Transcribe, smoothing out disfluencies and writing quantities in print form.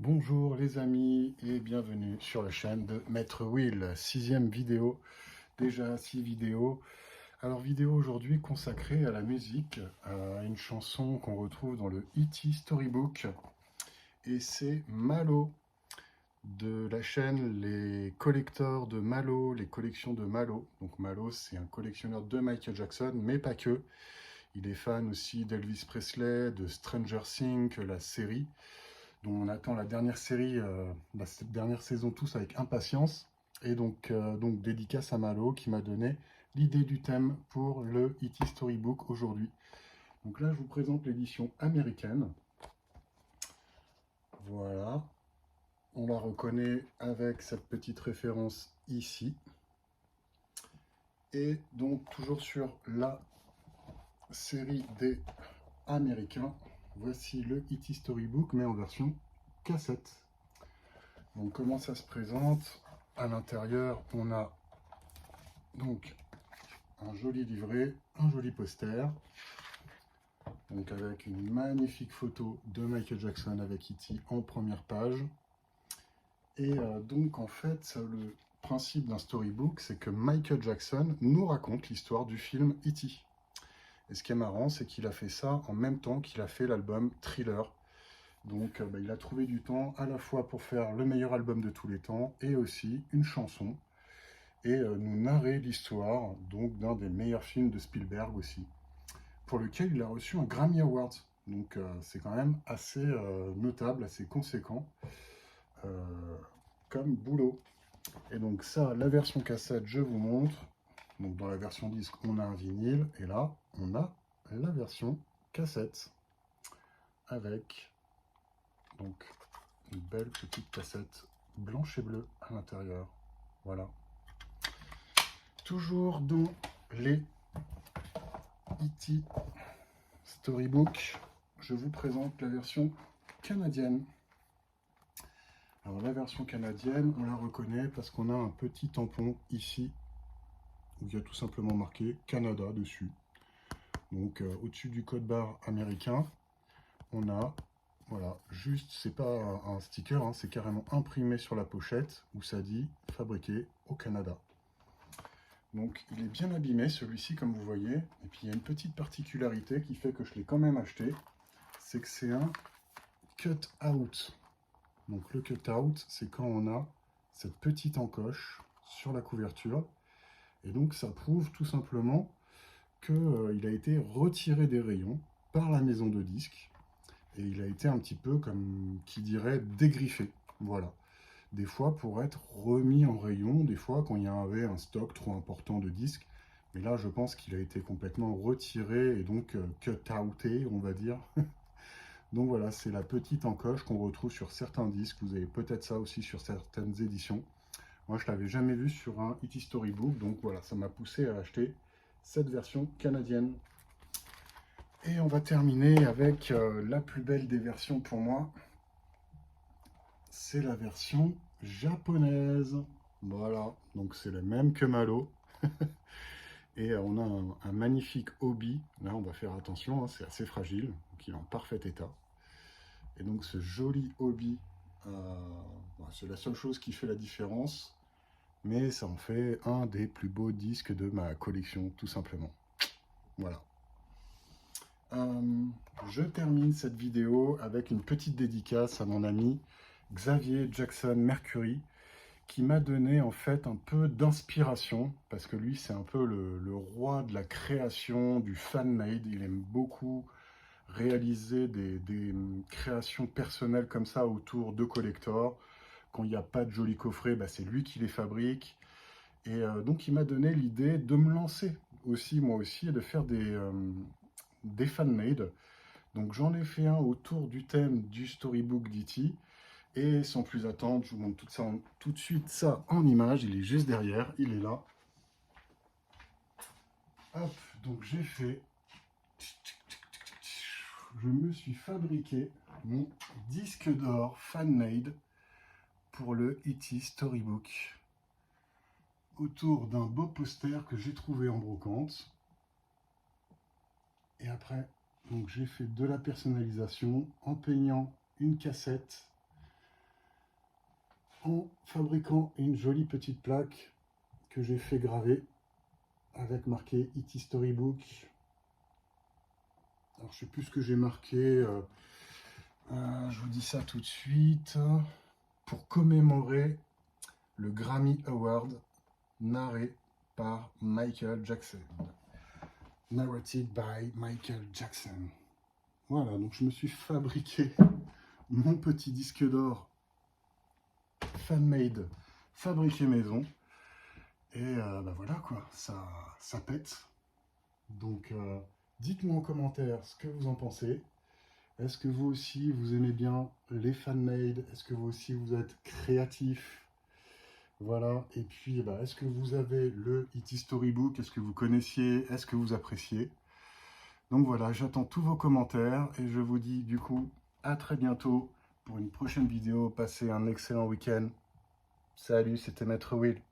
Bonjour les amis et bienvenue sur la chaîne de Maître Will, sixième vidéo, déjà 6 vidéos. Alors vidéo aujourd'hui consacrée à la musique, à une chanson qu'on retrouve dans le E.T. Storybook et c'est Malo de la chaîne Les Collecteurs de Malo, les collections de Malo. Donc Malo c'est un collectionneur de Michael Jackson mais pas que. Il est fan aussi d'Elvis Presley, de Stranger Things, la série dont on attend la dernière série, la dernière saison tous avec impatience. Et donc dédicace à Malo qui m'a donné l'idée du thème pour le E.T. Storybook aujourd'hui. Donc là, je vous présente l'édition américaine. Voilà. On la reconnaît avec cette petite référence ici. Et donc, toujours sur la série des Américains, voici le E.T. Storybook, mais en version cassette. Donc comment ça se présente? À l'intérieur, on a donc un joli livret, un joli poster, donc avec une magnifique photo de Michael Jackson avec E.T. en première page. Et donc en fait, le principe d'un storybook, c'est que Michael Jackson nous raconte l'histoire du film E.T. Et ce qui est marrant, c'est qu'il a fait ça en même temps qu'il a fait l'album Thriller. Donc il a trouvé du temps à la fois pour faire le meilleur album de tous les temps et aussi une chanson et nous narrer l'histoire donc d'un des meilleurs films de Spielberg aussi, pour lequel il a reçu un Grammy Award. Donc c'est quand même assez notable, assez conséquent euh, comme boulot. Et donc ça, la version cassette, je vous montre. Donc dans la version disque, on a un vinyle, et là, on a la version cassette avec donc une belle petite cassette blanche et bleue à l'intérieur. Voilà. Toujours dans les E.T. Storybook, je vous présente la version canadienne. Alors la version canadienne, on la reconnaît parce qu'on a un petit tampon ici, où il y a tout simplement marqué Canada dessus. Donc au-dessus du code barre américain, on a, voilà, juste, c'est pas un sticker, hein, c'est carrément imprimé sur la pochette, où ça dit fabriqué au Canada. Donc il est bien abîmé celui-ci comme vous voyez, et puis il y a une petite particularité qui fait que je l'ai quand même acheté, c'est que c'est un cut-out. Donc le cut-out, c'est quand on a cette petite encoche sur la couverture, et donc ça prouve tout simplement qu'il a été retiré des rayons par la maison de disques, et il a été un petit peu, comme qui dirait, dégriffé. Voilà. Des fois pour être remis en rayon, des fois quand il y avait un stock trop important de disques. Mais là, je pense qu'il a été complètement retiré et donc cut-outé, on va dire. Donc voilà, c'est la petite encoche qu'on retrouve sur certains disques. Vous avez peut-être ça aussi sur certaines éditions. Moi, je ne l'avais jamais vu sur un E.T. Storybook, donc voilà, ça m'a poussé à acheter cette version canadienne. Et on va terminer avec la plus belle des versions pour moi. C'est la version japonaise. Voilà, donc c'est le même que Malo. Et on a un magnifique obi. Là, on va faire attention, hein, c'est assez fragile, donc il est en parfait état. Et donc ce joli obi, c'est la seule chose qui fait la différence, mais ça en fait un des plus beaux disques de ma collection, tout simplement. Voilà. Je termine cette vidéo avec une petite dédicace à mon ami Xavier Jackson Mercury, qui m'a donné en fait un peu d'inspiration, parce que lui c'est un peu le roi de la création, du fan-made. Il aime beaucoup réaliser des créations personnelles comme ça autour de collectors. Quand il n'y a pas de jolis coffrets, bah, c'est lui qui les fabrique. Et donc il m'a donné l'idée de me lancer aussi, moi aussi, et de faire des fan-made. Donc j'en ai fait un autour du thème du storybook d'E.T. Et sans plus attendre, je vous montre tout de suite ça en image. Il est juste derrière, il est là. Hop, donc j'ai fait... Je me suis fabriqué mon disque d'or fan-made pour le E.T. Storybook, autour d'un beau poster que j'ai trouvé en brocante. Et après, donc j'ai fait de la personnalisation en peignant une cassette en fabriquant une jolie petite plaque que j'ai fait graver avec marqué E.T. Storybook. Alors je sais plus ce que j'ai marqué, je vous dis ça tout de suite, pour commémorer le Grammy Award narré par Michael Jackson. Narrated by Michael Jackson. Voilà, donc je me suis fabriqué mon petit disque d'or fan-made, fabriqué maison. Et bah voilà quoi, ça pète. Donc dites-moi en commentaire ce que vous en pensez. Est-ce que vous aussi vous aimez bien les fan-made? Est-ce que vous aussi vous êtes créatif? Voilà, et puis bah, est-ce que vous avez le E.T. Storybook? Est-ce que vous connaissiez? Est-ce que vous appréciez? Donc voilà, j'attends tous vos commentaires et je vous dis du coup à très bientôt pour une prochaine vidéo. Passez un excellent week-end. Salut, c'était Maître Will.